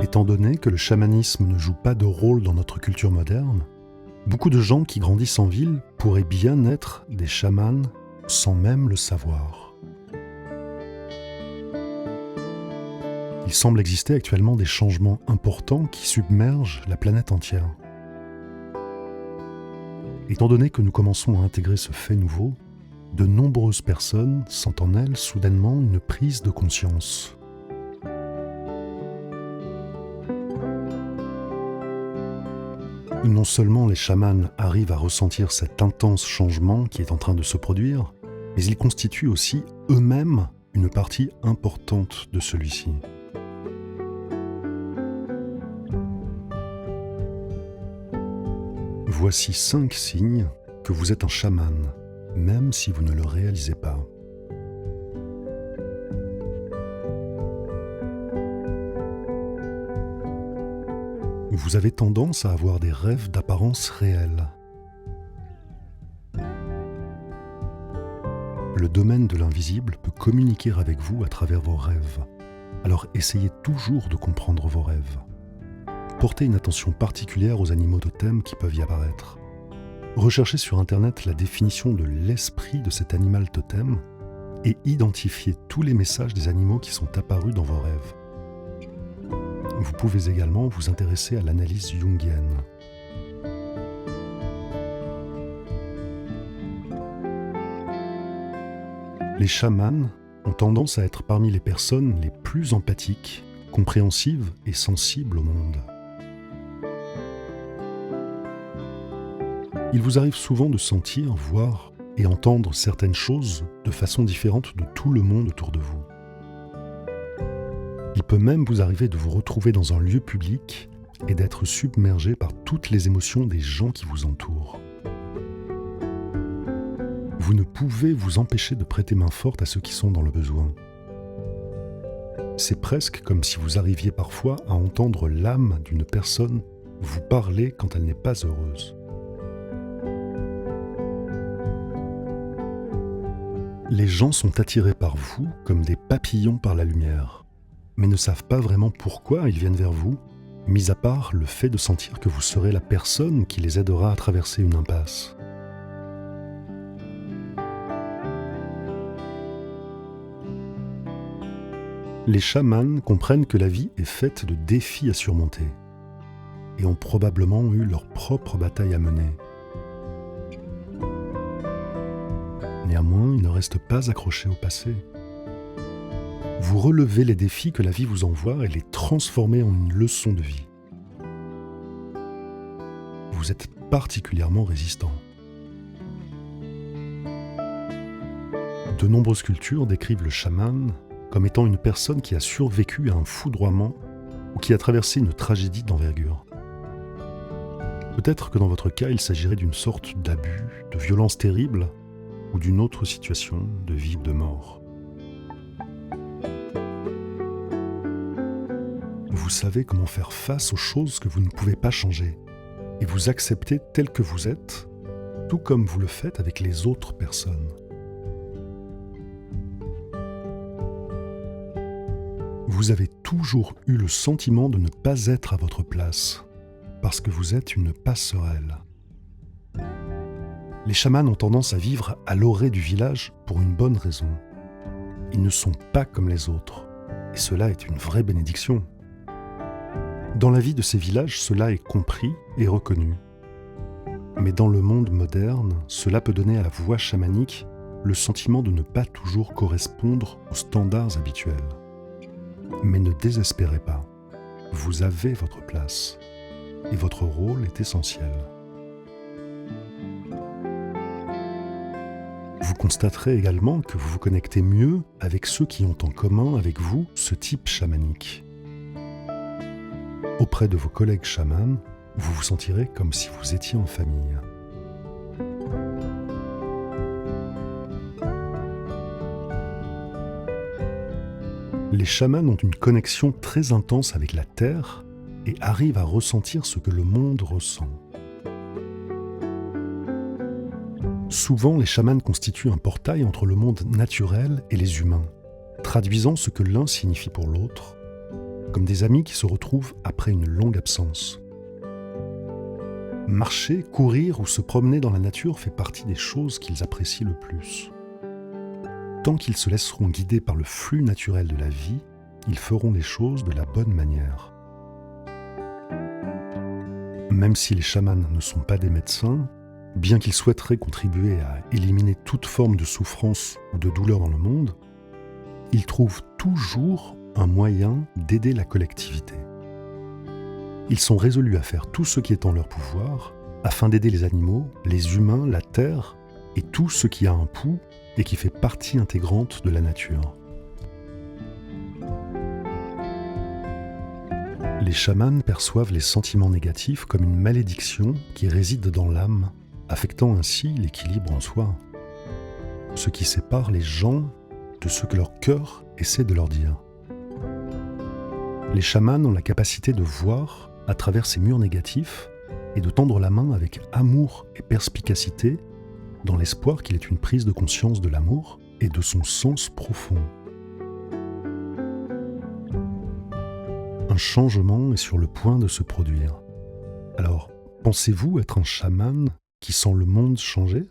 Étant donné que le chamanisme ne joue pas de rôle dans notre culture moderne, beaucoup de gens qui grandissent en ville pourraient bien être des chamans sans même le savoir. Il semble exister actuellement des changements importants qui submergent la planète entière. Étant donné que nous commençons à intégrer ce fait nouveau, de nombreuses personnes sentent en elles soudainement une prise de conscience. Non seulement les chamans arrivent à ressentir cet intense changement qui est en train de se produire, mais ils constituent aussi eux-mêmes une partie importante de celui-ci. Voici 5 signes que vous êtes un chaman, même si vous ne le réalisez pas. Vous avez tendance à avoir des rêves d'apparence réelle. Le domaine de l'invisible peut communiquer avec vous à travers vos rêves. Alors essayez toujours de comprendre vos rêves. Portez une attention particulière aux animaux totems qui peuvent y apparaître. Recherchez sur Internet la définition de l'esprit de cet animal totem et identifiez tous les messages des animaux qui sont apparus dans vos rêves. Vous pouvez également vous intéresser à l'analyse jungienne. Les chamans ont tendance à être parmi les personnes les plus empathiques, compréhensives et sensibles au monde. Il vous arrive souvent de sentir, voir et entendre certaines choses de façon différente de tout le monde autour de vous. Il peut même vous arriver de vous retrouver dans un lieu public et d'être submergé par toutes les émotions des gens qui vous entourent. Vous ne pouvez vous empêcher de prêter main forte à ceux qui sont dans le besoin. C'est presque comme si vous arriviez parfois à entendre l'âme d'une personne vous parler quand elle n'est pas heureuse. Les gens sont attirés par vous comme des papillons par la lumière, mais ne savent pas vraiment pourquoi ils viennent vers vous, mis à part le fait de sentir que vous serez la personne qui les aidera à traverser une impasse. Les chamans comprennent que la vie est faite de défis à surmonter et ont probablement eu leur propre bataille à mener. Néanmoins, ils ne restent pas accrochés au passé. Vous relevez les défis que la vie vous envoie et les transformez en une leçon de vie. Vous êtes particulièrement résistant. De nombreuses cultures décrivent le chaman comme étant une personne qui a survécu à un foudroiement ou qui a traversé une tragédie d'envergure. Peut-être que dans votre cas, il s'agirait d'une sorte d'abus, de violence terrible, ou d'une autre situation de vie ou de mort. Vous savez comment faire face aux choses que vous ne pouvez pas changer, et vous acceptez tel que vous êtes, tout comme vous le faites avec les autres personnes. Vous avez toujours eu le sentiment de ne pas être à votre place, parce que vous êtes une passerelle. Les chamans ont tendance à vivre à l'orée du village pour une bonne raison. Ils ne sont pas comme les autres, et cela est une vraie bénédiction. Dans la vie de ces villages, cela est compris et reconnu. Mais dans le monde moderne, cela peut donner à la voie chamanique le sentiment de ne pas toujours correspondre aux standards habituels. Mais ne désespérez pas, vous avez votre place, et votre rôle est essentiel. Vous constaterez également que vous vous connectez mieux avec ceux qui ont en commun avec vous ce type chamanique. Auprès de vos collègues chamans, vous vous sentirez comme si vous étiez en famille. Les chamans ont une connexion très intense avec la terre et arrivent à ressentir ce que le monde ressent. Souvent, les chamans constituent un portail entre le monde naturel et les humains, traduisant ce que l'un signifie pour l'autre, comme des amis qui se retrouvent après une longue absence. Marcher, courir ou se promener dans la nature fait partie des choses qu'ils apprécient le plus. Tant qu'ils se laisseront guider par le flux naturel de la vie, ils feront les choses de la bonne manière. Même si les chamans ne sont pas des médecins, bien qu'ils souhaiteraient contribuer à éliminer toute forme de souffrance ou de douleur dans le monde, ils trouvent toujours un moyen d'aider la collectivité. Ils sont résolus à faire tout ce qui est en leur pouvoir afin d'aider les animaux, les humains, la terre et tout ce qui a un pouls et qui fait partie intégrante de la nature. Les chamans perçoivent les sentiments négatifs comme une malédiction qui réside dans l'âme, affectant ainsi l'équilibre en soi. Ce qui sépare les gens de ce que leur cœur essaie de leur dire. Les chamans ont la capacité de voir à travers ces murs négatifs et de tendre la main avec amour et perspicacité dans l'espoir qu'il est une prise de conscience de l'amour et de son sens profond. Un changement est sur le point de se produire. Alors, pensez-vous être un chaman qui sent le monde changer ?